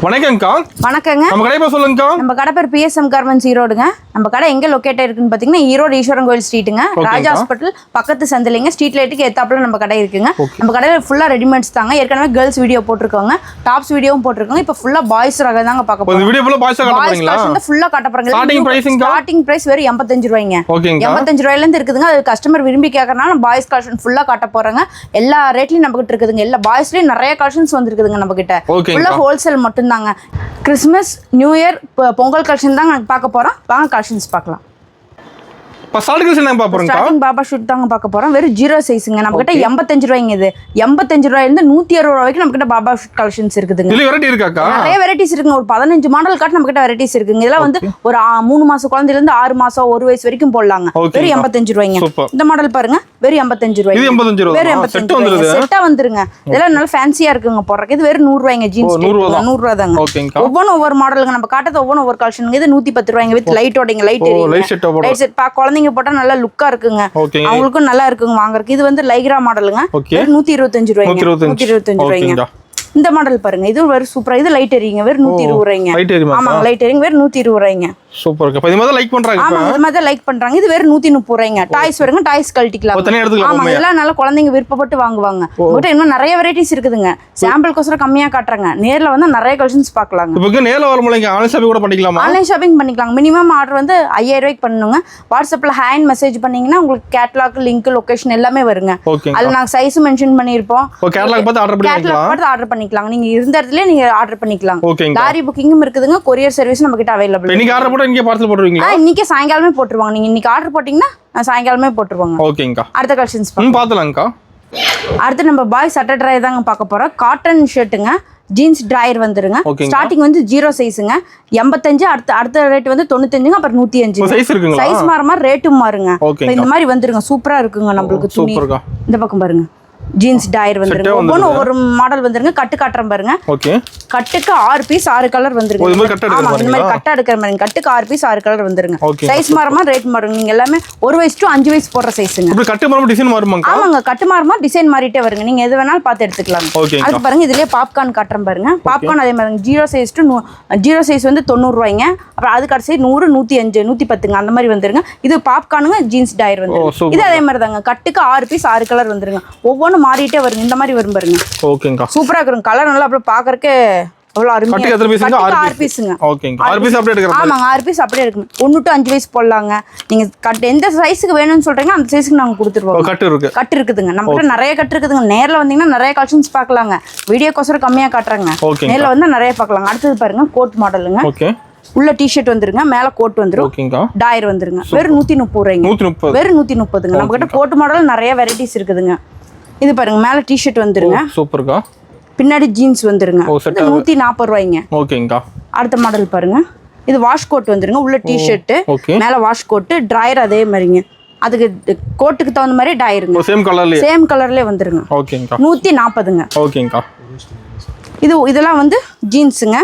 வணக்கம்க்கா. வணக்கங்க. நம்ம கடை பேர் சொல்லுங்கக்கா. நம்ம கடை பேர் பிஎஸ்எம் கார்மெண்ட்ஸ் ஈரோடுங்க. நம்ம கடை எங்க லொகேட் இருக்குன்னு பாத்தீங்கன்னா ஈரோடு ஈஸ்வரன் கோயில் ஸ்ட்ரீட்டுங்க. ராஜ் ஹாஸ்பிட்டல் பக்கத்து சந்திலிங்க. ஸ்ட்ரீட் லைட்டுக்கு ஏத்தாப்புல நம்ம கடை இருக்குங்க. நம்ம கடையில ஃபுல்லா ரெடிமேட்ஸ் தாங்க. ஏற்கனவே கேர்ள்ஸ் வீடியோ போட்டுருக்கோங்க, டாப்ஸ் வீடியோவும் போட்டுருக்கோங்க. இப்போ ஃபுல்லா பாய்ஸ் ரகம் தாங்க பார்க்க போறோம். இந்த வீடியோ ஃபுல்லா பாய்ஸ் காட்ட போறீங்களா? பாய்ஸ் ஃபுல்லா காட்ட போறோங்க. ஸ்டார்டிங் பிரைஸ் வெறும் 85 ரூபாய்ங்க. 85 ரூபாயில இருந்து இருக்குதுங்க. அது கஸ்டமர் விரும்பி கேக்குறனால பாய்ஸ் கலெக்ஷன் ஃபுல்லா காட்ட போறோங்க. எல்லா ரேட்லயும் நம்ம கிட்ட இருக்குதுங்க. எல்லா பாய்ஸ்லயும் நிறைய கலெக்ஷன்ஸ் வந்திருக்குதுங்க நம்ம கிட்ட. ஃபுல்லா ஹோல்சேல் மட்டும் தாங்க. Christmas, new year, Pongal collection தான் பார்க்க போறோம். வாங்க கலெக்ஷன்ஸ் பார்க்கலாம். ஸ்டார்டிங் பாபா ஷூட் தாங்க பார்க்க போறோம். வெறும் 0 சைஸ்ங்க. நம்ம கிட்ட 85 ரூபாய்ங்க. இது 85 ரூபாயில இருந்து 160 ரூபாய் வரைக்கும் நம்ம கிட்ட பாபா ஷூட் கலெக்ஷன்ஸ் இருக்குதுங்க. நிறைய வெரைட்டிஸ் இருக்குங்க. ஒரு 15 மாடல் காட்டு நம்ம கிட்ட வெரைட்டிஸ் இருக்குங்க. இதெல்லாம் வந்து ஒரு 3 மாசம் குழந்தையில இருந்து 6 மாசம் 1 வயசு வரைக்கும் போடலாங்க. வெறும் 85 ரூபாய்ங்க. இந்த மாடல் பாருங்க, வெறும் 85 ரூபாய். வெறும் 85 ரூபாய் செட்டா வந்துருங்க. இதெல்லாம் நல்ல ஃபேன்சியா இருக்குங்க போடுறதுக்கு. இது வெறும் 100 ரூபாய்ங்க. ஜீன்ஸ் 100 ரூபாய் தாங்க. ஒவ்வொன்றும் ஒவ்வொரு மாடலுங்க. நம்ம காட்டுறது ஒவ்வொன்றும் ஒவ்வொரு கலெக்ஷன். இது 110 ரூபாய்ங்க. வித் லைட்டோடைங்க. லைட் செட் குழந்தைங்க போட்டா நல்லா லுக்கா இருக்குங்க. அவங்களுக்கும் நல்லா இருக்குங்க வாங்குறதுக்கு. இது வந்து லைக்ரா மாடலுங்க. 125 ரூபாய்ங்க. 125 ரூபாய்ங்க. இந்த மாடல் பாருங்க, இது வெறும் சூப்பரா. இது லைட் எரியுங்க. வெறும் 120 ரூபாய்ங்க. ஆமா, லைட் எரியுங்க. வெறும் 120 ரூபாய்ங்க. சூப்பர். இது மாதிரி லைக் பண்றாங்க. ஆமா, இது மாதிரி லைக் பண்றாங்க. இது வெறும் 130 ரூபாய்ங்க. டாய்ஸ் வருங்க. டாய்ஸ் கழட்டிக்கலாம். ஆமா, இதெல்லாம் நல்லா குழந்தைங்க விருப்பப்பட்டு வாங்குவாங்க. உங்ககிட்ட இன்னும் நிறைய வெரைட்டிஸ் இருக்குதுங்க. சாம்பிள்க்கோசரம் கம்மியா காட்டுறாங்க. நேர்ல வந்து நிறைய கலெக்ஷன்ஸ் பார்க்கலாங்க. இப்போ நேர்ல வரமுடியல, ஆன்லைன் ஷாப்பிங் கூட பண்ணிக்கலாமா? ஆன்லைன் ஷாப்பிங் பண்ணிக்கலாம். மினிமம் ஆர்டர் வந்து 5000 ரூபாய்க்கு பண்ணுங்க. வாட்ஸ்அப்ல ஹேண்ட் மெசேஜ் பண்ணீங்கன்னா உங்களுக்கு கேட்டலாக், லிங்க், லொகேஷன் எல்லாமே வருங்க. அதுல நாங்க சைஸ் மென்ஷன் பண்ணிருப்போம். கேட்டலாக் பார்த்து ஆர்டர் பண்ணிக்கலாம். நீங்க இருந்த இடத்துல நீங்க ஆர்டர் பண்ணிக்கலாம். லாரி புக்கிங்கும் இருக்குதுங்க. கொரியர் சர்வீஸ் நம்ம கிட்ட அவைலபிள். இன்னைக்கு ஆர்டர் போட்டா இங்க பார்சல் போடுவீங்களா? இன்னைக்கு சாயங்காலமே போட்டுருவாங்க. நீங்க இன்னைக்கு ஆர்டர் போட்டீங்கன்னா சாயங்காலமே போட்டுருவாங்க. ஓகேங்கா. அடுத்த கலெக்ஷன்ஸ் பாத்துலாம்க்கா. அடுத்து நம்ம பாய் சட்டை ட்ரையர் தாங்க பார்க்க போறோம். காட்டன் ஷர்ட்டுங்க. ஜீன்ஸ் டிரையர் வந்துருங்க. ஸ்டார்டிங் வந்து 0 சைஸுங்க. 85. அடுத்த ரேட் வந்து 95. அப்புறம் 105. சைஸ் மாறுமா ரேட்டும் மாறுங்க. இந்த மாதிரி வந்துருங்க. சூப்பரா இருக்குங்க. நம்மளுக்கு துணி இந்த பக்கம் பாருங்க. ஜீன்ஸ் டயர் வந்துருங்க. ஒவ்வொரு மாடல் வந்துருங்க. கட்டு காட்டுறேன் பாருங்க. கட்டுக்கு 6 பீஸ் 6 கலர் வந்துருங்க. ஆமா, இந்த மாதிரி கட்டா எடுக்கிற மாதிரி கட்டுக்கு 6 பீஸ் 6 கலர் வந்துருங்க. சைஸ் மாறுமா ரேட் மாறுங்க. நீங்க எல்லாமே 1 வயசு to 5 வயசு போடுற சைஸுங்க. கட்டு மாறுமா டிசைன் மாறுமாங்க? ஆமாங்க, கட்டு மாறுமா டிசைன் மாறிட்டே வருங்க. நீங்க எது வேணாலும் பார்த்து எடுத்துக்கலாம். அது பாருங்க, இதுலயே பாப்கார்ன் காட்டுறேன் பாருங்க. பாப்கார்ன் அதே மாதிரி 0 சைஸ் to 0 சைஸ் வந்து 90 ரூபாய்ங்க. அப்புறம் அது கடைசி 100, 105, 110ங்க. அந்த மாதிரி வந்துருங்க. இது பாப்கார்னுங்க. ஜீன்ஸ் டயர் வந்து இது அதே மாதிரி தாங்க. கட்டுக்கு 6 பீஸ் 6 கலர் வந்துருங்க. ஒவ்வொன்றும் மாறிட்டே வருங்க. இந்த மாதிரி வரும் பாருங்க. ஓகேங்கா. சூப்பரா இருக்குங்க. கலர் நல்லா அப்படியே பாக்குறதுக்கு அவ்வளவு அருமையா. 6 பீஸ்ங்க. ஓகேங்க. 6 பீஸ் அப்படியே எடுக்கறோம். ஆமாங்க, 6 பீஸ் அப்படியே எடுக்கணும். 1 to 5 வயசு போடலாங்க. நீங்க கட் எந்த சைஸ்க்கு வேணும்னு சொல்றீங்க அந்த சைஸ்க்கு நாங்க கொடுத்துருவோம். கட்டு இருக்குதுங்க. நம்ம கிட்ட நிறைய கட்டு இருக்குதுங்க. நேர்ல வந்தீங்கன்னா நிறைய கலெக்ஷன்ஸ் பார்க்கலாங்க. வீடியோக்கோசரம் கம்மியா காட்டுறாங்க. நேர்ல வந்தா நிறைய பார்க்கலாங்க. அடுத்தது பாருங்க, கோட் மாடலுங்க. உள்ள டிஷர்ட் வந்துருங்க. மேல கோட் வந்துரும். டயர் வந்துருங்க. வெறும் 130 ரூபாய்ங்க. வெறும் 130ங்க. நம்ம கிட்ட கோட் மாடல் நிறைய வெரைட்டிஸ் இருக்குதுங்க. இது பாருங்க, மேல டிஷர்ட் வந்துருங்க. சூப்பர்க்கா. பின்னாடி ஜீன்ஸ் வந்துருங்க. 140 ரூபாய்ங்க. ஓகேங்கா. அடுத்த மாடல் பாருங்க. இது வாஷ் கோட் வந்துருங்க. உள்ள டிஷர்ட், மேல வாஷ் கோட், டிரையர் அதே மாதிரிங்க. அதுக்கு கோட்டுக்கு தகுந்த மாதிரி டயருங்க. சேம் கலர்லயே வந்துருங்க. ஓகேங்கா. 140ங்க. ஓகேங்கா. இதெல்லாம் வந்து ஜீன்ஸுங்க.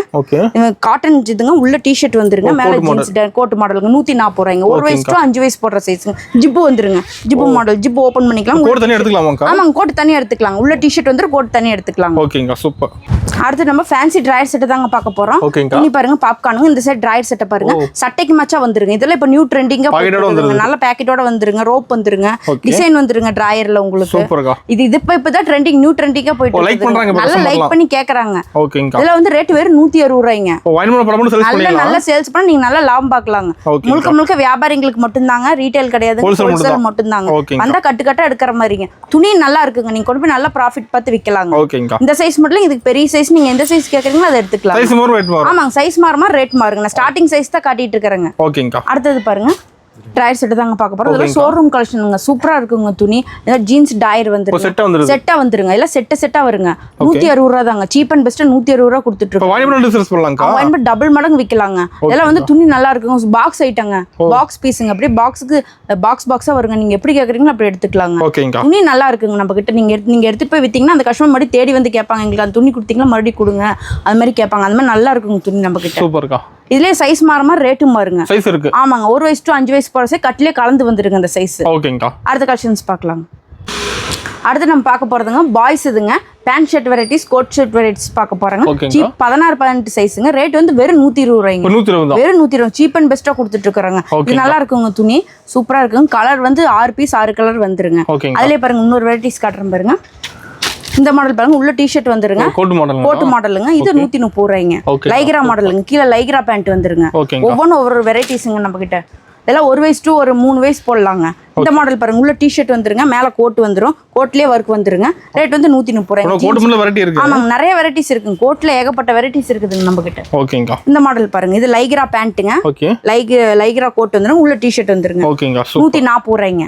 காட்டன் இதுங்க. உள்ள டிஷர்ட் வந்துருங்க. மேல ஜீன்ஸ் கோட் மாடலுங்க. 140 ரூபாய்ங்க. 1 வயசு to 5 வயசு போடுற சைஸுங்க. ஜிப்பு வந்துருங்க. Zip model. ஜிப்பு ஓபன் பண்ணிக்கலாம். கோட் தனியா எடுத்துக்கலாமா? ஆமாங்க, கோட் தனியா எடுத்துக்கலாம். உள்ள டிஷர்ட் வந்து கோட் தனியா எடுத்துக்கலாம். ஓகேங்க, சூப்பர். அடுத்து நம்ம ஃபேன்சி டிரையர் செட் தாங்க பார்க்க போறோம். இனி பாருங்க, பாப்கார்னுங்க. இந்த செட் டிரையர் செட்டை பாருங்க. சட்டைக்கு மச்சா வந்துருங்க. இதெல்லாம் இப்ப நியூ ட்ரெண்டிங்கா நல்ல பேக்கெட்டோட வந்துருங்க. ரோப் வந்துருங்க. டிசைன் வந்துருங்க டிரையர்ல உங்களுக்கு. இது இப்பதான் ட்ரெண்டிங், நியூ ட்ரெண்டிங்கா போயிட்டு இருக்கு. நல்லா லைக் பண்ணி கேக்குறாங்க. இதுல வந்து ரேட் வெறும் 160 ரூபாய்ங்க. நல்ல சேல்ஸ் பண்ண நீங்க நல்லா லாபம் பார்க்கலாங்க. முழுக்க முழுக்க வியாபாரிகளுக்கு மட்டும் தாங்க. ரீட்டைல் கிடையாது, ஹோல்சேல் மட்டும் தாங்க. வந்தா கட்டு கட்டா எடுக்கிற மாதிரிங்க. துணி நல்லா இருக்குங்க. நீங்க கொண்டு போய் நல்லா ப்ராஃபிட் பார்த்து விக்கலாங்க. இந்த சைஸ் மட்டும் இதுக்கு பெரிய சைஸ். நீங்க எந்த சைஸ் கேக்குறீங்களோ அதை எடுத்துக்கலாம். ஆமாங்க, சைஸ் மாறுமா ரேட் மாறுங்க. நான் ஸ்டார்டிங் சைஸ் தான் காட்டிட்டு இருக்கிறேங்க. அடுத்தது பாருங்க, ட்ரையர் செட் தாங்க பார்க்க போறோம். இதெல்லாம் ஷோரூம் கலெக்ஷனுங்க. சூப்பரா இருக்குங்க துணி. இதெல்லாம் ஜீன்ஸ் டயர் வந்துருங்க. செட்டா வந்துருங்க. எல்லாம் செட்டா வருங்க. 160 ரூபா தாங்க. சீப் அண்ட் பெஸ்ட் 160 ரூபா கொடுத்துட்டு இருக்கோம். டபுள் மடங்கு விக்கலாங்க. இதெல்லாம் வந்து துணி நல்லா இருக்குங்க. பாக்ஸ் ஐட்டங்க. பாக்ஸ் பீஸுங்க. அப்படியே பாக்ஸுக்கு பாக்ஸா வருங்க. நீங்க எப்படி கேக்குறீங்களோ அப்படி எடுத்துக்கலாங்க. துணி நல்லா இருக்குங்க. நம்ம கிட்ட நீங்க எடுத்துட்டு போய் வித்தீங்கன்னா அந்த கஸ்டமர் மறுபடியும் தேடி வந்து கேட்பாங்க. எங்களுக்கு அந்த துணி கொடுத்தீங்கன்னா மறுபடியும் கொடுங்க, அது மாதிரி கேட்பாங்க. அந்த மாதிரி நல்லா இருக்குங்க துணி நம்ம கிட்ட. இதுலயே சைஸ் மாறுமா ரேட்டும் மாறுங்க. சைஸ் இருக்கு. ஆமாங்க, 1 வயசு to 5 வயசு போற சைஸ் கட்டிலே கலந்து வந்துருங்க அந்த சைஸ். ஓகேங்கா. அடுத்த கலெக்ஷன்ஸ் பார்க்கலாம். அடுத்து நம்ம பார்க்க போறதுங்க பாய்ஸ் இதுங்க pant shirt varieties coat shirt varieties பார்க்க போறாங்க சீப் 16-18 சைஸுங்க ரேட் வந்து வெறும் 120 ரூபாய்ங்க வெறும் 120 சீப் அண்ட் பெஸ்டா கொடுத்துட்டு இருக்காங்க இது நல்லா இருக்குங்க துணி சூப்பரா இருக்குங்க கலர் வந்து 6 பீஸ் 6 கலர் வந்துருங்க அதுலயே பாருங்க இன்னொரு வெரைட்டிஸ் காட்டுறேன் பாருங்க இந்த மாடல் பாருங்க உள்ள டி-ஷர்ட் வந்துருங்க கோட் மாடலுங்க இது 130 ரூபாய்ங்க லைக்ரா மாடலுங்க கீழ லைக்ரா பேண்ட் வந்துருங்க ஒவ்வொன்றும் ஒவ்வொரு வெரைட்டிஸ்ங்க நம்ம கிட்ட இதெல்லாம் 1 வயசு டு ஒரு 3 வயசு போடலாங்க இந்த மாடல் பாருங்க உள்ள டி-ஷர்ட் வந்துருங்க மேல கோட் வந்துரும் கோட்லயே ஒர்க் வந்துருங்க ரேட் வந்து 130 ரூபாய் ஆமாங்க நிறைய வெரைட்டிஸ் இருக்குங்க கோட்ல ஏகப்பட்ட வெரைட்டிஸ் இருக்குதுங்க நம்ம கிட்ட இந்த மாடல் பாருங்க இது லைக்ரா பேண்ட்டுங்க லைக்ரா கோட் வந்துரும் உள்ள டி-ஷர்ட் வந்துருங்க 140 ரூபாய்ங்க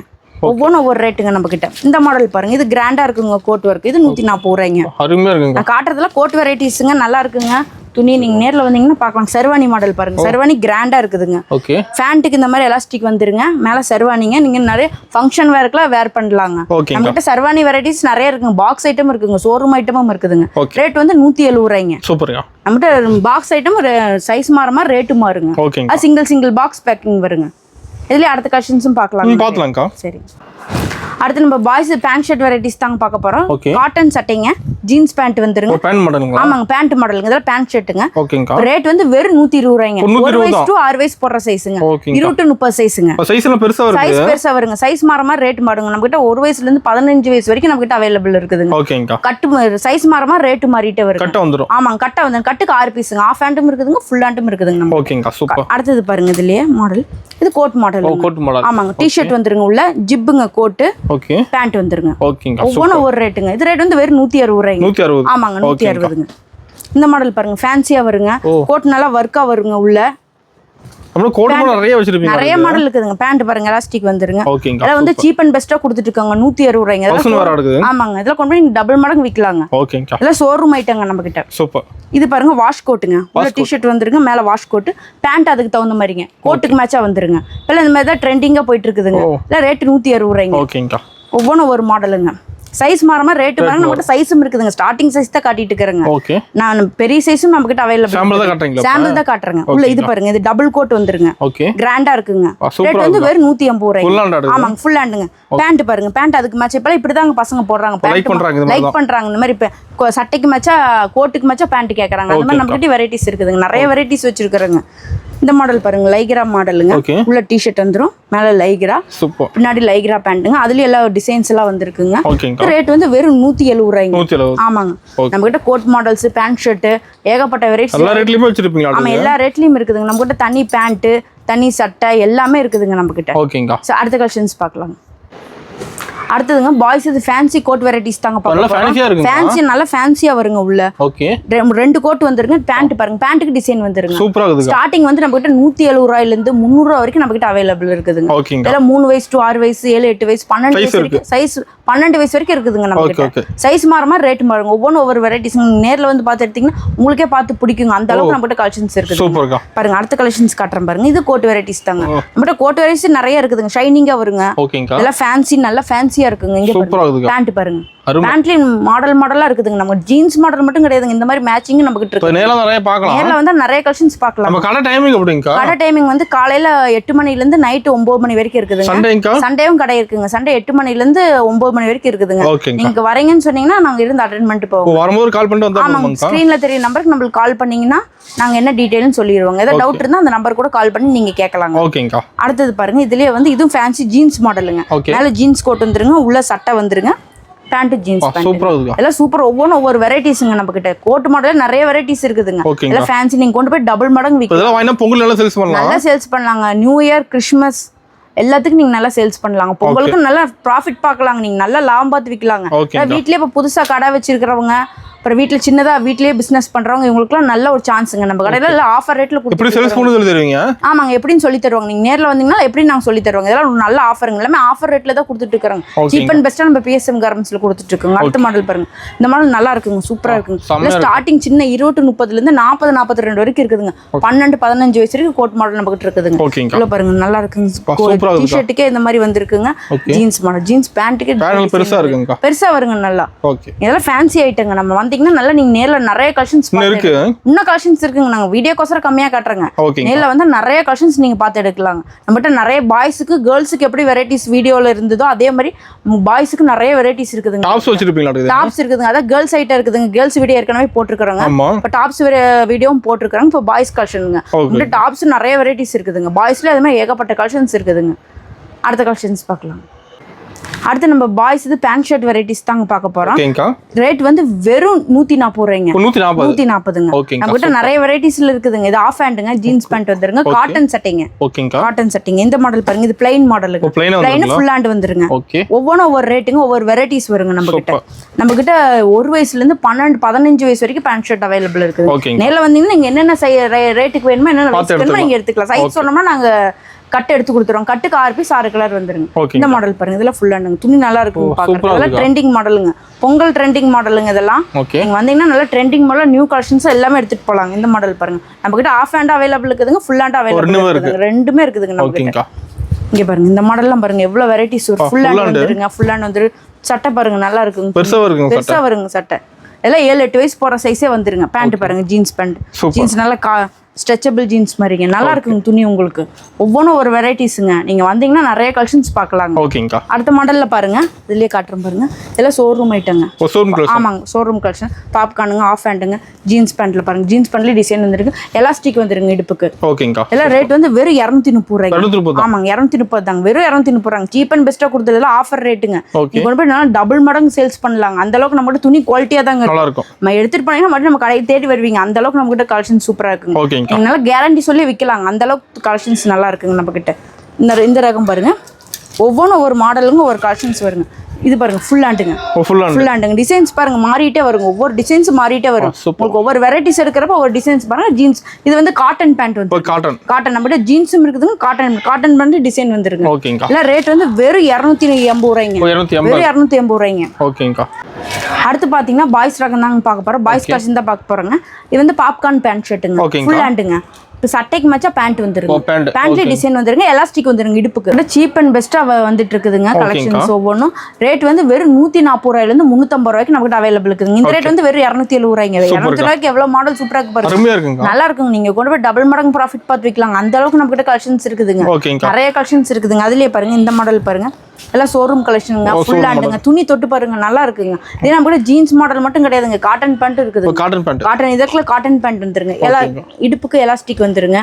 ஒவ்வொன்றும் ஒவ்வொரு ரேட்டுங்க நம்ம கிட்ட இந்த மாடல் பாருங்க இது கிராண்டா இருக்குங்க கோட் ஒர்க் இது 140 ரூபாய்ங்க நான் காட்டுறதுல கோட் வெரைட்டிஸ்ங்க நல்லா இருக்குங்க துணி நீங்க நேர்ல வந்தீங்கன்னா பார்க்கலாம் சர்வானி மாடல் பாருங்க சர்வானி கிராண்டா இருக்குதுங்க ஃபேண்ட்டுக்கு இந்த மாதிரி எலாஸ்டிக் வந்துருங்க மேல சர்வானிங்க நீங்க நிறைய ஃபங்க்ஷன் வேர்க்குலாம் வேர் பண்ணலாங்க நம்ம கிட்ட சர்வானி வெரைட்டிஸ் நிறைய இருக்குங்க பாக்ஸ் ஐட்டம் இருக்குங்க ஷோரூம் ஐட்டமும் இருக்குதுங்க ரேட் வந்து 170 ரூபாய்ங்க நம்மகிட்ட பாக்ஸ் ஐட்டம் சைஸ் மாறுமா ரேட்டு மாறுங்க சிங்கிள் பாக்ஸ் பேக்கிங் வருங்க இதுல அடுத்த கலெக்ஷன்ஸும் பார்க்கலாம்க்கா சரி அடுத்து நம்ம பாய்ஸ் பேண்ட் ஷர்ட் வெரைட்டிஸ் தாங்க பார்க்க போறோம் காட்டன் சட்டைங்க ஜீன்ஸ் பேண்ட் வந்துருங்க ஆமாங்க பேண்ட் மாடலுங்க இதெல்லாம் பேண்ட் ஷர்ட்டுங்க ரேட் வந்து வெறும் 120 ரூபாய்ங்க 1 வயசு டு 6 வயசு போடுற சைஸுங்க 20 to 30 சைஸுங்க சைஸ் பெருசா வருங்க சைஸ் மாற மாதிரி ரேட் மாறுங்க நம்ம கிட்ட 1 வயசுல இருந்து 15 வயசு வரைக்கும் நம்ம கிட்ட அவைலபிள் இருக்குதுங்க கட்டு சைஸ் மாற மாதிரி ரேட் மாறிட்டே வருங்க ஆமாங்க கட்ட வந்து கட்டுக்கு 6 பீஸுங்க ஆஃப் ஹேண்டும் இருக்குதுங்க ஃபுல் ஹேண்டும் இருக்குதுங்க நம்ம அடுத்தது பாருங்க இதுலயே மாடல் இது கோட் மாடல் ஆமாங்க டி-ஷர்ட் வந்துருங்க உள்ள ஜிப்புங்க கோட் பேண்ட் வந்துருங்க ஒவ்வொன்றும் ஒரு ரேட்டுங்க இது ரேட் வந்து வெறும் 160 ரூபாய்ங்க ஆமாங்க 160ங்க இந்த மாடல் பாருங்க ஃபேன்சியா வருங்க கோட் நல்லா ஒர்க்கா வருங்க உள்ள நிறைய மாடல் இருக்குதுங்க பேண்ட் பாருங்க எலாஸ்டிக் வந்துருங்க இதெல்லாம் வந்து சீப் அண்ட் பெஸ்டா கொடுத்துட்டு இருக்காங்க 160 ரூபாய்ங்க ஆமாங்க இதெல்லாம் கொண்டு போய் டபுள் மடங்கு விற்கலாங்க இதெல்லாம் ஷோரூம் ஐட்டங்க நம்ம கிட்ட இது பாருங்க வாஷ் கோட்டுங்க உள்ள டி-ஷர்ட் வந்துருங்க மேல வாஷ் கோட் பேண்ட் அதுக்கு தகுந்த மாதிரிங்க கோட்டுக்கு மேட்சா வந்துருங்க இப்ப இந்த மாதிரி தான் ட்ரெண்டிங்கா போயிட்டு இருக்குதுங்க இல்ல ரேட் 160 ரூபாய்ங்க ஒவ்வொன்றும் ஒரு மாடலுங்க சைஸ் மாறமா ரேட் மாறுங்க நம்ம கிட்ட சைஸும் இருக்குதுங்க ஸ்டார்டிங் சைஸ் தான் காட்டிட்டு இருக்கறேங்க நான் பெரிய சைஸும் நம்ம கிட்ட அவைலபிள் சாம்பிள் தான் காட்டுறேங்க உள்ள இது பாருங்க இது டபுள் கோட் வந்துருங்க கிராண்டா இருக்குங்க ரேட் வந்து வெறும் 180 ரூபாய் ஆமாங்க ஃபுல் ஹேண்டுங்க பேண்ட் பாருங்க பேண்ட் அதுக்கு மேட்ச் இப்ப இப்படிதாங்க பசங்க போடுறாங்க லைக் பண்றாங்க இந்த மாதிரி இப்ப சட்டைக்கு மேட்சா கோட்டுக்கு மேட்சா பேண்ட் கேக்குறாங்க அந்த மாதிரி நம்ம கிட்ட வெரைட்டிஸ் இருக்குதுங்க நிறைய வெரைட்டிஸ் வச்சிருக்காங்க இந்த மாடல் பாருங்க லைக்ரா மாடலுங்க உள்ள டி-ஷர்ட் வந்துரும் மேல லைக்ரா பின்னாடி லைக்ரா பேண்ட்டுங்க அதுலயும் எல்லா டிசைன்ஸ் எல்லாம் வந்திருக்குங்க ரேட் வந்து வெறும் 170 ரூபாய்ங்க ஆமாங்க நம்ம கிட்ட கோட் மாடல்ஸ் பேண்ட் ஷர்ட் ஏகப்பட்ட வெரைட்டிஸ் ஆமா எல்லா ரேட்லயும் இருக்குதுங்க நம்ம கிட்ட தனி பேண்ட் தனி சட்டை எல்லாமே இருக்குதுங்க நம்ம கிட்ட அடுத்த கலெக்ஷன்ஸ் பார்க்கலாம் அடுத்ததுங்க பாய்ஸ் இது ஃபேன்சி கோட் வெரைட்டிஸ் தாங்க பார்க்கலாம் ஃபேன்சி நல்ல ஃபேன்சியா வருங்க உள்ள ரெண்டு கோட் வந்துருங்க பேண்ட் பாருங்க பேண்ட்டுக்கு டிசைன் வந்துருங்க ஸ்டார்டிங் வந்து நம்ம கிட்ட 170 ரூபாயில இருந்து 300 ரூபாய் வரைக்கும் நம்ம கிட்ட அவைலபிள் இருக்குதுங்க இதெல்லாம் 3 வயசு டு 6 வயசு 7 8 வயசு 12 வயசு வரைக்கும் சைஸ் 12 வயசு வரைக்கும் இருக்குதுங்க நம்ம கிட்ட சைஸ் மாறமா ரேட் மாறுங்க ஒவ்வொன்றும் ஒவ்வொரு வெரைட்டிஸ் நேர்ல வந்து பார்த்து எடுத்தீங்கன்னா உங்களுக்கே பார்த்து பிடிக்குங்க அந்த அளவுக்கு நம்ம கிட்ட கலெக்ஷன்ஸ் இருக்குது பாருங்க அடுத்த கலெக்ஷன்ஸ் காட்டுறேன் பாருங்க இது கோட் வெரைட்டிஸ் தாங்க நம்ம கிட்ட கோட் வெரைட்டிஸ் நிறைய இருக்குதுங்க ஷைனிங்கா வருங்க இதெல்லாம் ஃபேன்சி நல்ல ஃபேன்சியா இருக்குங்க இங்க பேண்ட் பாருங்க பேண்ட்லயும் மாடலா இருக்குதுங்க நம்ம ஜீன்ஸ் மாடல் மட்டும் கிடையாதுங்க இந்த மாதிரி மேட்சிங் நம்ம கிட்ட இருக்கு நேர்ல வந்து நிறைய கலெக்ஷன்ஸ் பார்க்கலாம் நம்ம கடை டைமிங் எப்படிங்க கடை டைமிங் வந்து காலையில 8 மணில இருந்து நைட் 9 மணி வரைக்கும் இருக்குதுங்க சண்டேவும் கடை இருக்குங்க சண்டே 8 மணில இருந்து 9 மணி வரைக்கும் இருக்குதுங்க நீங்க வரீங்கன்னு சொன்னீங்கன்னா நாங்க இருந்து அட்டெண்ட் பண்ணிட்டு போவோம் வரும்போது கால் பண்ணிட்டு வந்தா ஆமா ஸ்கிரீன்ல தெரிய நம்பருக்கு நம்மளுக்கு கால் பண்ணீங்கன்னா நாங்க என்ன டீடைல்னு சொல்லிடுவோங்க ஏதாவது டவுட் இருந்தா அந்த நம்பர் கூட கால் பண்ணி நீங்க கேட்கலாங்க ஓகேங்கா அடுத்தது பாருங்க இதுலயே வந்து இதுவும் ஃபேன்சி ஜீன்ஸ் மாடலுங்க மேல ஜீன்ஸ் கோட் வந்துருங்க உள்ள சட்டை வந்துருங்க பேண்ட் ஜீன்ஸ் பேண்ட் எல்லாம் சூப்பர் ஒவ்வொன்றும் ஒவ்வொரு வெரைட்டிஸ்ங்க நம்ம கிட்ட கோட் மாடல் நிறைய வெரைட்டிஸ் இருக்குதுங்க எல்லாம் ஃபேன்சி நீங்க கொண்டு போய் டபுள் மடங்கு விற்கலாம் பொங்கல் நல்லா சேல்ஸ் பண்ணலாங்க நியூ இயர் கிறிஸ்மஸ் எல்லாத்துக்கும் நீங்க நல்லா சேல்ஸ் பண்ணலாங்க பொங்கலுக்கு நல்லா ப்ராஃபிட் பார்க்கலாங்க நீங்க நல்லா லாபம் பார்த்து விற்கலாங்க வீட்லயே இப்ப புதுசா கடை வச்சிருக்கிறவங்க அப்புறம் வீட்டில் சின்னதாக வீட்லேயே பிஸ்னஸ் பண்ணுறவங்க இவங்களுக்குலாம் நல்ல ஒரு சான்ஸுங்க நம்ம கடையில் இல்லை ஆஃபர் ரேட்டில் கொடுத்து ஆமாங்க எப்படின்னு சொல்லி தருவாங்க நீங்கள் நேரில் வந்தீங்கன்னா எப்படி நாங்கள் சொல்லி தருவாங்க இதெல்லாம் ஒரு நல்ல ஆஃபருங்க எல்லாமே ஆஃபர் ரேட்டில் தான் கொடுத்துட்டு இருக்காங்க சீப் அண்ட் பெஸ்ட்டாக நம்ம பிஎஸ்எம் கார்மெண்ட்ஸில் கொடுத்துட்டு இருக்கோங்க அடுத்த மாடல் பாருங்க இந்த மாடல் நல்லா இருக்குங்க சூப்பராக இருக்குங்க இல்லை ஸ்டார்டிங் சின்ன 20 to 30 40 42 வரைக்கும் இருக்குதுங்க 12 15 வயசு வரைக்கும் கோட் மாடல் நம்ம கிட்ட இருக்குதுங்க இல்லை பாருங்க நல்லா இருக்குங்க டிஷர்ட்டுக்கே இந்த மாதிரி வந்துருக்குங்க ஜீன்ஸ் மாடல் ஜீன்ஸ் பேண்ட்டுக்கே பெருசாக வருங்க நல்லா இதெல்லாம் ஃபேன்சி ஐட்டங்க நம்ம வந்தீங்கன்னா நல்லா நீங்க நேர்ல நிறைய கலெக்ஷன்ஸ் இருக்கு. இன்னும் கலெக்ஷன்ஸ் இருக்குங்க. நாங்க வீடியோக்கோசரம் கம்மியா காட்டுறோங்க. ஓகேங்க. நேர்ல வந்து நிறைய கலெக்ஷன்ஸ் நீங்க பார்த்து எடுக்கலாங்க. நம்மகிட்ட நிறைய பாய்ஸுக்கு கேர்ள்ஸுக்கு எப்படி வெரைட்டிஸ் வீடியோல இருந்ததோ அதே மாதிரி பாய்ஸுக்கு நிறைய வெரைட்டிஸ் இருக்குதுங்க. டாப்ஸ் வச்சிருப்பீங்களா? டாப்ஸ் இருக்குதுங்க. அதான் கேர்ள்ஸ் ஐட்டம் இருக்குதுங்க. கேர்ள்ஸ் வீடியோ ஏற்கனவே போட்டுருக்காங்க. இப்போ டாப்ஸ் வீடியோவும் போட்டுருக்காங்க. இப்போ பாய்ஸ் கலெக்ஷனுங்க. இந்த டாப்ஸ் நிறைய வெரைட்டிஸ் இருக்குதுங்க. பாய்ஸ்ல அதே மாதிரி ஏகப்பட்ட கலெக்ஷன்ஸ் இருக்குதுங்க. அடுத்த கலெக்ஷன்ஸ் பார்க்கலாம். அடுத்து நம்ம பாய்ஸ் இது பேண்ட் ஷர்ட் வெரைட்டிஸ் தாங்க பார்க்க போறோம். ரேட் வந்து வெறும் 140 ரூபாய்ங்க. 140ங்க. நம்மகிட்ட நிறைய வெரைட்டிஸ்ல இருக்குதுங்க. இது ஆஃப் ஹேண்டுங்க, ஜீன்ஸ் பேண்ட் வந்துருங்க, காட்டன் சட்டைங்க. காட்டன் சட்டைங்க. இந்த மாடல் பாருங்க. இது பிளைன் மாடலுங்க. பிளைன் ஃபுல் ஹேண்ட் வந்துருங்க. ஒவ்வொன்றும் ஒவ்வொரு ரேட்டுங்க, ஒவ்வொரு வெரைட்டிஸ் வருங்க. நம்ம கிட்ட 1 வயசுல இருந்து 15 வயசு வரைக்கும் பேண்ட் ஷர்ட் அவைலபிள் இருக்குது. நேர்ல வந்தீங்கன்னா நீங்க என்னென்ன ரேட்டுக்கு வேணுமோ என்னென்ன நீங்க எடுத்துக்கலாம். சைஸ் சொன்னோம்னா நாங்க கட்டு எடுத்து கொடுத்துருவோம். கட்டுக்கு 6 பீஸ் 6 கலர் வந்துருங்க. இந்த மாடல் பாருங்க. இதெல்லாம் ஃபுல் ஹேண்டுங்க. துணி நல்லா இருக்கும் பாக்குறதுக்கு. இதெல்லாம் ட்ரெண்டிங் மாடலுங்க. பொங்கல் ட்ரெண்டிங் மாடலுங்க. இதெல்லாம் நீங்க வந்தீங்கன்னா நல்லா ட்ரெண்டிங் மாடல் நியூ கலெக்ஷன்ஸ் எல்லாமே எடுத்துட்டு போலாங்க. இந்த மாடல் பாருங்க. நம்ம கிட்ட ஆஃப் ஹேண்ட் அவைலபிள் இருக்குதுங்க, ஃபுல் ஹேண்ட் அவைலபிள் இருக்குதுங்க. ரெண்டுமே இருக்குதுங்க நம்ம கிட்ட. இங்க பாருங்க. இந்த மாடல்லாம் பாருங்க எவ்வளவு வெரைட்டிஸ் வரும். ஃபுல் ஹேண்ட் வந்துருங்க. ஃபுல் ஹேண்ட் வந்துரு. சட்டை பாருங்க நல்லா இருக்குங்க. பெருசா வருங்க சட்டை. எல்லாம் 7-8 வயசு போற சைஸே வந்துருங்க. பேண்ட் பாருங்க. Jeans pant. ஜீன்ஸ் நல்லா ஸ்ட்ரெச்சபிள் ஜீன்ஸ் மாதிரிங்க. நல்லா இருக்குங்க துணி உங்களுக்கு. ஒவ்வொன்றும் ஒரு வெரைட்டிஸுங்க. நீங்க வந்தீங்கன்னா நிறைய கலெக்ஷன்ஸ் பார்க்கலாங்க. அடுத்த மாடல்ல பாருங்க. இதுலயே காட்டுறேன் பாருங்க. இதெல்லாம் ஷோரூம் ஐட்டங்க. ஆமாங்க, ஷோரூம் கலெக்ஷன். பாப்கார்னுங்க, ஆஃப் ஹேண்டுங்க, ஜீன்ஸ் பேண்ட்ல பாருங்க. ஜீன்ஸ் பேண்ட்ல டிசைன் வந்துருக்கு. எலாஸ்டிக் வந்துருங்க இடுப்புக்கு. எல்லாம் ரேட் வந்து வெறும் 230 ரூபாய்ங்க. ஆமாங்க, 230 தாங்க. வெறும் 230 ரூபாங்க. சீப் அண்ட் பெஸ்டா கொடுத்ததுல ஆஃபர் ரேட்டுங்க. நீங்க கொண்டு போய் நல்லா டபுள் மடங்கு சேல்ஸ் பண்ணலாங்க. அந்த அளவுக்கு நம்ம துணி குவாலிட்டியா தாங்க இருக்கும். நம்ம எடுத்துட்டு போனீங்கன்னா மட்டும் நம்ம கடையை தேடி வருவீங்க. அந்த அளவுக்கு நம்ம கிட்ட கலெக்ஷன் சூப்பரா இருக்குங்க. நல்லா கேரண்டி சொல்லி விற்கலாங்க. அந்த அளவுக்கு கலெக்ஷன்ஸ் நல்லா இருக்குங்க நம்ம கிட்ட. இந்த ரகம் பாருங்க. ஒவ்வொன்றும் ஒரு மாடலுங்க, ஒரு கலெக்ஷன்ஸ் வருங்க. இது பாருங்க ஃபுல் ஹேண்டுங்க. ஃபுல் ஹேண்டுங்க. டிசைன்ஸ் பாருங்க மாறிட்டே வருங்க. ஒவ்வொரு டிசைன்ஸ் மாறிட்டே வரும். உங்களுக்கு ஒவ்வொரு வெரைட்டிஸ் எடுக்கிறப்ப ஒரு டிசைன்ஸ் பாருங்க. ஜீன்ஸ் இது வந்து காட்டன் பேண்ட் வந்து காட்டன். நம்ம கிட்ட ஜீன்ஸும் இருக்குதுங்க. காட்டன் பேண்ட் டிசைன் வந்துருங்க. இல்ல ரேட் வந்து வெறும் 280 ரூபாய்ங்க. வெறும் 280 ரூபாய்ங்க. அடுத்து பாத்தீங்கன்னா பாய்ஸ் ரகம் தாங்க பார்க்க போறோம். பாய்ஸ் கலெக்ஷன் தான் பார்க்க போறோங்க. இது வந்து பாப்கார்ன் பேண்ட் ஷர்ட்டுங்க. ஃபுல் ஹேண்டுங்க. இப்போ சட்டைக்கு மச்சா பேண்ட் வந்துருங்க. பேண்ட்ல டிசைன் வந்துருங்க. எலாஸ்டிக் வந்துருங்க இடுப்புக்கு. சீப் அண்ட் பெஸ்டா வந்துட்டு இருக்குதுங்க கலெக்ஷன்ஸ் ஒவ்வொன்றும். ரேட் வந்து வெறும் 140 ரூபாயில இருந்து 350 ரூபாய்க்கு நமக்கு அவைலபிள் இருக்குதுங்க. இந்த ரேட் வந்து வெறும் 270 ரூபாய்ங்க. 200 ரூபாய்க்கு எவ்வளவு மாடல் சூப்பரா இருக்கு பாருங்க. நல்லா இருக்குங்க. நீங்க கொண்டு போய் டபுள் மடங்கு ப்ராஃபிட் பார்த்து விற்கலாம். அந்த அளவுக்கு நம்ம கிட்ட கலெக்ஷன்ஸ் இருக்குதுங்க. நிறைய கலெக்ஷன்ஸ் இருக்குதுங்க. அதுலயே பாருங்க. இந்த மாடல் பாருங்க. எல்லாம் ஷோரூம் கலெக்ஷனுங்க. ஃபுல் ஹேண்டுங்க. துணி தொட்டு பாருங்க. நல்லா இருக்குங்க. இதே நம்ம கூட ஜீன்ஸ் மாடல் மட்டும் கிடையாதுங்க. காட்டன் பேண்ட் இருக்குது. காட்டன் இதுக்குள்ள காட்டன் பேண்ட் வந்துருங்க. எல்லாம் இடுப்புக்கு எலாஸ்டிக் வந்துருங்க.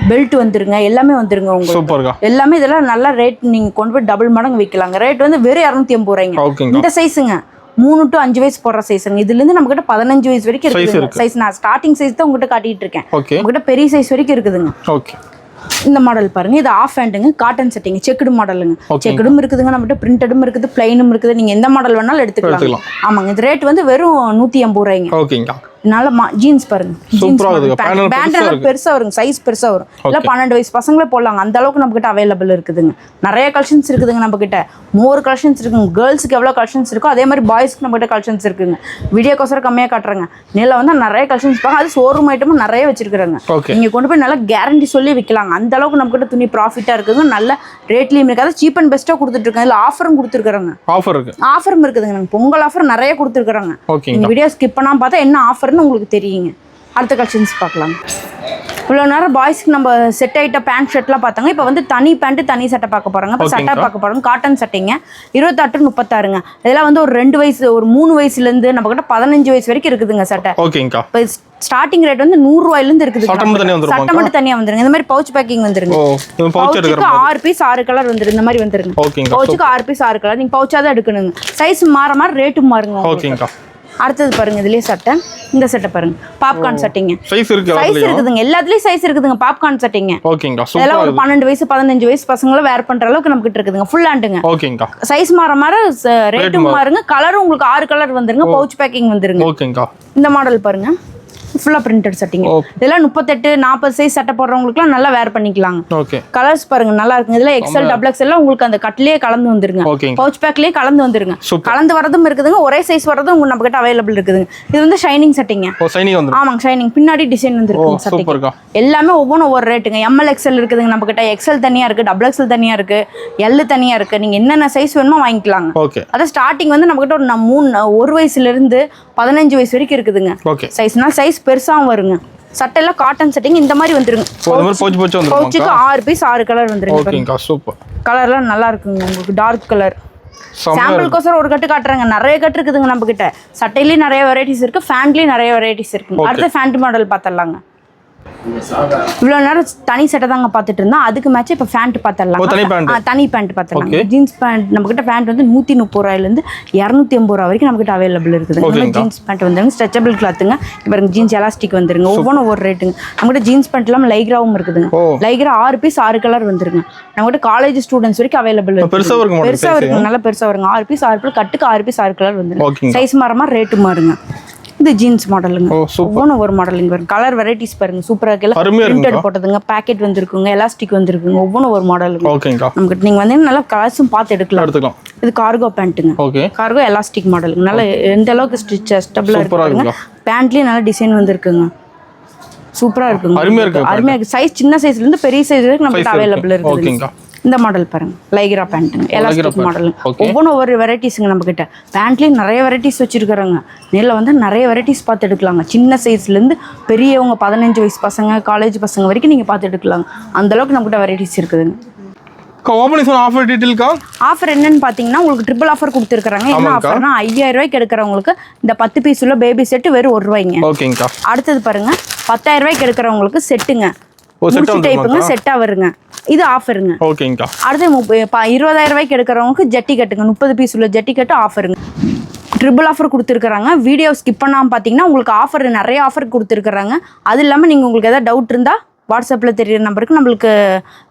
பெல்ட் வந்துருங்க. எல்லாமே வந்துருங்க உங்களுக்கு. எல்லாமே இதெல்லாம் நல்ல ரேட். நீங்க கொண்டு போய் டபுள் மடங்கு விற்கலாங்க. ரேட் வந்து வெறும் 280 ரூபாய்ங்க. இந்த சைஸுங்க 3 to 5 வயசு போடுற சைஸுங்க. இதுல இருந்து நம்ம கிட்ட 15 வயசு வரைக்கும் இருக்குது சைஸ். நான் ஸ்டார்டிங் சைஸ் தான் உங்ககிட்ட காட்டிட்டு இருக்கேன். உங்ககிட்ட பெரிய சைஸ் வரைக்கும் இருக்குதுங்க. இந்த மாடல் பாருங்க. இது ஆஃப் ஹேண்டுங்க. Cotton setting. செக்குடு மாடலுங்க. செக்குடும் இருக்குதுங்க. நம்மகிட்ட பிரிண்டடும் இருக்குது, பிளைனும் இருக்குது. நீங்க எந்த மாடல் வேணாலும் எடுத்துக்கலாம். ஆமாங்க. இந்த ரேட் வந்து வெறும் 180 ரூபாய்ங்க. நல்ல ஜீன்ஸ் பாருங்க. பேண்ட் பெருசா வரும். சைஸ் பெருசா வரும். இல்ல 12 வயசு பசங்களே போடலாங்க. அந்த அளவுக்கு நம்ம கிட்ட அவைலபிள் இருக்குதுங்க. நிறைய கலெக்ஷன்ஸ் இருக்குதுங்க. நம்ம கிட்ட மோர் கலெக்ஷன்ஸ் இருக்குங்க. கேர்ள்ஸுக்கு எவ்வளவு கலெக்ஷன்ஸ் இருக்கோ அதே மாதிரி பாய்ஸ்க்கு நம்ம கிட்ட கலெக்ஷன்ஸ் இருக்குங்க. வீடியோக்கோசரம் கம்மியா காட்டுறாங்க. நேர்ல வந்து நிறைய கலெக்ஷன்ஸ் பாருங்க. அது ஷோரூம் ஐட்டமும் நிறைய வச்சிருக்காங்க. நீங்க கொண்டு போய் நல்லா கேரண்டி சொல்லி விற்கலாங்க. அந்த அளவுக்கு நம்ம கிட்ட துணி ப்ராஃபிட்டா இருக்குங்க. நல்ல ரேட்லயும் இருக்காது. சீப் அண்ட் பெஸ்டா கொடுத்துட்டு இருக்காங்க. இதுல ஆஃபரும் கொடுத்துருக்காங்க. ஆஃபரும் இருக்குதுங்க. பொங்கல் ஆஃபர் நிறைய கொடுத்துருக்காங்க. நீங்க வீடியோ ஸ்கிப் பண்ணாம பார்த்தா என்ன ஆஃபர் உங்களுக்கு தெரியுங்க. அடுத்த கலெக்ஷன்ஸ் பார்க்கலாம். இவ்வளோ நேரம் பாய்ஸ்க்கு நம்ம செட் ஆகிட்ட பேண்ட் ஷர்ட்லாம் பார்த்தாங்க. இப்போ வந்து தனி பேண்ட் தனி சட்டை பார்க்க போகிறாங்க. இப்போ சட்டை பார்க்க போகிறோம். காட்டன் சட்டைங்க. 28 to 36ங்க. இதெல்லாம் வந்து ஒரு 2 வயசு ஒரு 3 வயசுலேருந்து நம்ம கிட்ட 15 வயசு வரைக்கும் இருக்குதுங்க சட்டை. இப்போ ஸ்டார்டிங் ரேட் வந்து 100 ரூபாயிலேருந்து இருக்குது. சட்டை மட்டும் தனியாக வந்துருங்க. இந்த மாதிரி பவுச் பேக்கிங் வந்துருங்க. பவுச்சுக்கு 6 பீஸ் 6 கலர் வந்துருங்க. இந்த மாதிரி வந்துருங்க. பவுச்சுக்கு 6 பீஸ் 6 கலர். நீங்கள் பவுச்சாக தான் எடுக்கணுங்க. சைஸ் மாற ரேட்டும் மாறுங்க. அடுத்தது பாருங்க. இதுலயே சட்டை. இந்த சட்டை பாருங்க. பாப்கார்ன் சட்டைங்க. சைஸ் இருக்குதுங்க. எல்லாத்துலயும் சைஸ் இருக்குதுங்க. பாப்கார்ன் சட்டைங்க. இதெல்லாம் ஒரு 12 வயசு 15 வயசு பசங்களும் வேர் பண்ற அளவுக்கு நம்ம கிட்ட இருக்குதுங்க. ஃபுல் ஹேண்டுங்க. சைஸ் மாற ரேட்டும் மாறுங்க. கலரும் உங்களுக்கு 6 கலர் வந்துருங்க. பவுச் பேக்கிங் வந்துருங்க. இந்த மாடல் பாருங்க. ஃபுல்லா பிரிண்டட் சட்டைங்க. இதெல்லாம் 38-40 சைஸ் சட்டை போடுறவங்களுக்குலாம் நல்லா வேர் பண்ணிக்கலாங்க. ஓகே. கலர்ஸ் பாருங்க நல்லா இருக்குங்க. இதுல எக்ஸ்எல் டபுள் எக்ஸ்எல் உங்களுக்கு அந்த கட்லயே கலந்து வந்துருங்க. பவுச் பேக்லயே கலந்து வந்துருங்க. கலந்து வரதும் இருக்குதுங்க, ஒரே சைஸ் வரதும் உங்க நம்ம கிட்ட அவைலபிள் இருக்குதுங்க. இது வந்து ஷைனிங் சட்டைங்க. ஆமாங்க, ஷைனிங் பின்னாடி டிசைன் வந்துருக்குங்க சட்டைக்கு. எல்லாமே ஒவ்வொரு ரேட்டுங்க. எம்எல் எக்ஸ்எல் இருக்குதுங்க நம்ம கிட்ட, எக்ஸ்எல் தனியா இருக்கு, டபுள் எக்ஸ்எல் தனியா இருக்கு, எல் தனியா இருக்கு. நீங்க என்னென்ன சைஸ் வேணுமோ வாங்கிக்கலாங்க. அதான் ஸ்டார்டிங் வந்து நம்ம கிட்ட ஒரு வயசுல இருந்து 15 வயசு வரைக்கும் இருக்குதுங்க. சைஸ்னா சைஸ் பெருசாவும் வருங்க. சட்டையெல்லாம் காட்டன் செட்டிங் இந்த மாதிரி வந்துருங்க. பவுச்சுக்கு 6 பீஸ் 6 கலர் வந்துருங்க. கலர்லாம் நல்லா இருக்குங்க. உங்களுக்கு டார்க் கலர் சாம்பிள்கோசரம் ஒரு கட்டு காட்டுறாங்க. நிறைய கட்டு இருக்குதுங்க நம்ம கிட்ட. சட்டையிலேயே நிறைய வெரைட்டிஸ் இருக்கு, ஃபேண்ட்லயும் நிறைய வெரைட்டிஸ் இருக்கு. அடுத்த ஃபேண்ட் மாடல் பார்த்துடலாங்க. இவ்வளோ நேரம் தனி சட்டை தாங்க பார்த்துட்டு இருந்தோம், அதுக்கு மேட்ச் இப்போ ஃபேண்ட் பார்த்துடலாம். தனி பேண்ட் பார்த்துடலாம். ஜீன்ஸ் பேண்ட் நம்ம கிட்ட பேண்ட் வந்து 130 ரூபாயிலேருந்து 280 ரூபா வரைக்கும் நம்ம கிட்ட அவைலபிள் இருக்குது. ஜீன்ஸ் பேண்ட் வந்துருங்க, ஸ்ட்ரெச்சபிள் கிளாத்துங்க. இப்போ ஜீன்ஸ் எலாஸ்டிக் வந்துருங்க, ஒவ்வொரு ரேட்டுங்க. நம்ம கிட்ட ஜீன்ஸ் பேண்ட் இல்லாமல் லைக்ராவும் இருக்குதுங்க. லைக்ரா 6 பீஸ் 6 கலர் வந்துருங்க. நம்ம கிட்ட காலேஜ் ஸ்டூடெண்ட்ஸ் வரைக்கும் அவைலபிள் இருக்கு. பெருசா இருக்குங்க, நல்லா பெருசா வருங்க. 6 பீஸ் 6 கலர், கட்டுக்கு 6 பீஸ் 6 கலர் வந்துருங்க. சைஸ் மாறமா ரேட்டு மாறுங்க. இது ஜீன்ஸ் மாடலுங்க. ஒவ்வொரு மாடலுங்க பாருங்க. கலர் வெரைட்டிஸ் பாருங்க, சூப்பரா இருக்குல்ல. பிரிண்டட் போட்டதுங்க, பாக்கெட் வந்துருக்குங்க, எலாஸ்டிக் வந்துருக்குங்க. ஒவ்வொரு மாடலுங்க. நமக்கு நீங்க வந்து நல்லா கலர்ஸும் பார்த்து எடுக்கலாம். இது கார்கோ பேண்ட்டுங்க. கார்கோ எலாஸ்டிக் மாடலுங்க. நல்லா எந்த அளவுக்கு ஸ்ட்ரெச்சபிளா இருக்குங்க. பேண்ட்லயும் நல்ல டிசைன் வந்துருக்குங்க. சூப்பரா இருக்குங்க, அருமையா இருக்கு. சைஸ் சின்ன சைஸ்ல இருந்து பெரிய சைஸ் வரைக்கும் நமக்கு அவைலபிள் இருக்குங்க. இந்த மாடல் பாருங்க, லைக்ரா பேண்ட்டுங்க, எலாஸ்டிக் மாடல். ஒவ்வொரு வெரைட்டிஸுங்க நம்ம கிட்ட. பேண்ட்லேயும் நிறைய வெரைட்டிஸ் வச்சிருக்காங்க. நேரில் வந்து நிறைய வெரைட்டிஸ் பார்த்து எடுக்கலாங்க. சின்ன சைஸ்லேருந்து பெரியவங்க 15 வயசு பசங்க, காலேஜ் பசங்க வரைக்கும் நீங்கள் பார்த்து எடுக்கலாங்க. அந்த அளவுக்கு நம்ம கிட்ட வெரைட்டிஸ் இருக்குதுங்க. ஆஃபர் என்னன்னு பார்த்தீங்கன்னா உங்களுக்கு ட்ரிபிள் ஆஃபர் கொடுத்துருக்காங்க. என்ன ஆஃபர்னா 5000 ரூபாய்க்கு எடுக்கிறவங்களுக்கு இந்த 10 பீஸ் உள்ள பேபி செட்டு வெறும் 1 ரூபாய்ங்க. அடுத்தது பாருங்க, 10000 ரூபாய்க்கு எடுக்கிறவங்களுக்கு செட்டுங்க, டைப்புங்க, செட்டா வருங்க. இது ஆஃபருங்க. அடுத்து 20000 ரூபாய்க்கு எடுக்கிறவங்களுக்கு ஜெட்டி கட்டுங்க, 30 பீஸ் உள்ள ஜெட்டி கட்டு ஆஃபருங்க. ட்ரிபிள் ஆஃபர் கொடுத்துருக்காங்க. வீடியோ ஸ்கிப் பண்ணாமல் பார்த்தீங்கன்னா உங்களுக்கு ஆஃபர் நிறைய ஆஃபர் கொடுத்துருக்காங்க. அது இல்லாமல் நீங்கள் உங்களுக்கு எதாவது டவுட் இருந்தால் வாட்ஸ்அப்பில் தெரியுற நம்பருக்கு நம்மளுக்கு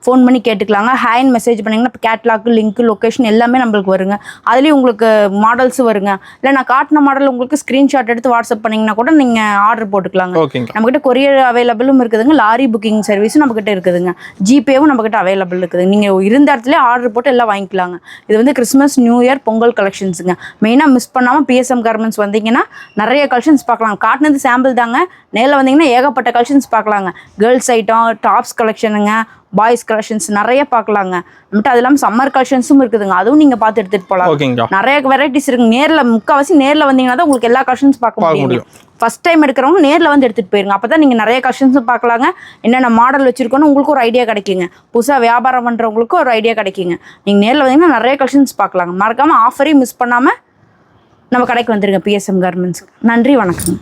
ஃபோன் பண்ணி கேட்டுக்கலாங்க. ஹேண்ட் மெசேஜ் பண்ணிங்கன்னா இப்போ கேட்லாக், லிங்க், லொக்கேஷன் எல்லாமே நம்மளுக்கு வருங்க. அதுலேயும் உங்களுக்கு மாடல்ஸ் வருங்க. இல்லை நான் காட்டின மாடல் உங்களுக்கு ஸ்க்ரீன்ஷாட் எடுத்து வாட்ஸ்அப் பண்ணிங்கன்னா கூட நீங்கள் ஆர்டர் போட்டுக்கலாங்க. நம்மக்கிட்ட கொரியர் அவைலபிளும் இருக்குதுங்க, லாரி புக்கிங் சர்வீஸும் நம்மக்கிட்ட இருக்குதுங்க, ஜிபேவும் நம்மக்கிட்ட அவைலபிள் இருக்குது. நீங்கள் இருந்த இடத்துல ஆர்டர் போட்டு எல்லாம் வாங்கிக்கலாங்க. இது வந்து கிறிஸ்மஸ், நியூ இயர், பொங்கல் கலெக்ஷன்ஸுங்க. மெயினாக மிஸ் பண்ணாமல் பிஎஸ்எம் கார்மெண்ட்ஸ் வந்தீங்கன்னா நிறைய கலெக்ஷன்ஸ் பார்க்கலாம். காட்டினது சாம்பிள் தாங்க, நேரில் வந்தீங்கன்னா ஏகப்பட்ட கலெக்ஷன்ஸ் பார்க்கலாங்க. கேர்ள்ஸ் ஐட்டம், டாப்ஸ் கலெக்ஷனுங்க, பாய்ஸ் கலெக்ஷன்ஸ் நிறைய பார்க்கலாங்க. நம்மகிட்ட அது இல்லாமல் சம்மர் கலெக்ஷன்ஸும் இருக்குதுங்க, அதுவும் நீங்கள் பார்த்து எடுத்துகிட்டு போகலாம். நிறைய வெரைட்டிஸ் இருக்குங்க. நேரில் முக்கால்வாசி நேரில் வந்தீங்கன்னா தான் உங்களுக்கு எல்லா கலெக்ஷன்ஸ் பார்க்க முடியும். ஃபர்ஸ்ட் டைம் எடுக்கிறவங்க நேரில் வந்து எடுத்துகிட்டு போயிருங்க. அப்போ தான் நீங்கள் நிறைய கலெக்ஷன்ஸும் பார்க்கலாங்க. என்னென்ன மாடல் வச்சுருக்கோன்னு உங்களுக்கு ஒரு ஐடியா கிடைக்குங்க. புதுசாக வியாபாரம் பண்ணுறவங்களுக்கும் ஒரு ஐடியா கிடைக்குங்க. நீங்கள் நேரில் வந்தீங்கன்னா நிறைய கலெக்ஷன்ஸ் பார்க்கலாங்க. மறக்காமல் ஆஃபரையும் மிஸ் பண்ணாமல் நம்ம கடைக்கு வந்துருங்க, பிஎஸ்எம் கார்மெண்ட்ஸ். நன்றி, வணக்கம்.